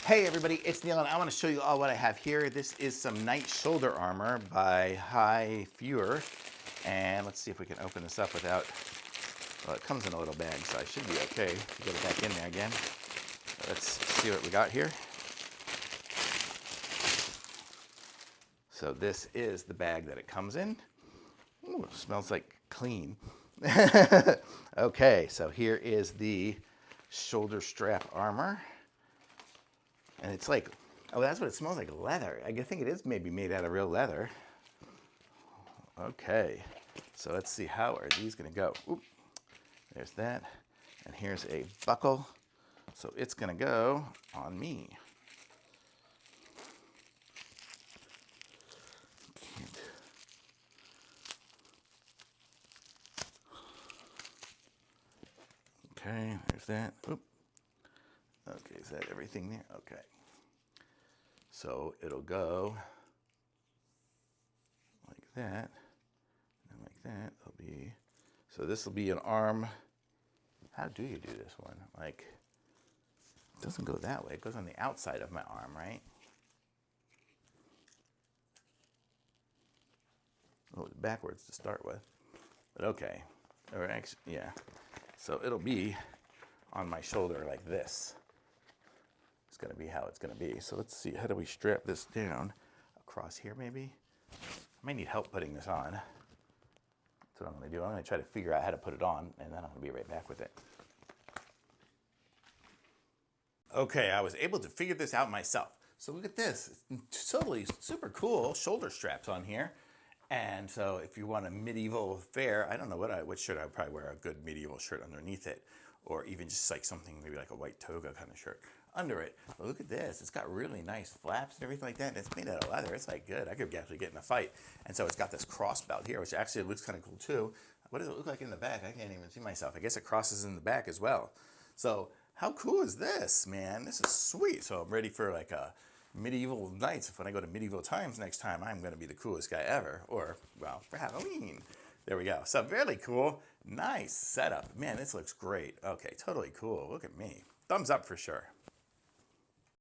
Hey everybody, it's Neil and I want to show you all what I have here. This is some knight shoulder armor by HiiFeuer. And let's see if we can open this up without, well, it comes in a little bag, so I should be okay to get it back in there again. Let's see what we got here. So this is the bag that it comes in. Ooh, it smells like clean. Okay, so here is the shoulder strap armor. And it's like, oh, that's what it smells like, leather. I think it is maybe made out of real leather. Okay, so let's see, how are these gonna go? Oop, there's that. And here's a buckle. So it's gonna go on me. Okay, there's that. Oop. Okay, is that everything there? Okay. So it'll go like that, and like that. It'll be, so this will be an arm. How do you do this one? Like, it doesn't go that way. It goes on the outside of my arm, right? Oh, it's backwards to start with. But okay. Or actually, yeah. So it'll be on my shoulder like this. It's going to be how it's going to be. So let's see, how do we strap this down? Across here maybe? I might need help putting this on. That's what I'm going to do. I'm going to try to figure out how to put it on, and then I'm going to be right back with it. Okay, I was able to figure this out myself. So look at this. It's totally super cool shoulder straps on here. And so if you want a medieval Faire, I don't know what shirt. I would probably wear a good medieval shirt underneath it, or even just like something maybe like a white toga kind of shirt under it. But look at this. It's got really nice flaps and everything like that. And it's made out of leather. It's like good. I could actually get in a fight. And so it's got this cross belt here, which actually looks kind of cool too. What does it look like in the back? I can't even see myself. I guess it crosses in the back as well. So how cool is this, man? This is sweet. So I'm ready for like a medieval nights. When I go to medieval times next time, I'm going to be the coolest guy ever. Or, well, for Halloween. There we go. So really cool. Nice setup. Man, this looks great. Okay, totally cool. Look at me. Thumbs up for sure.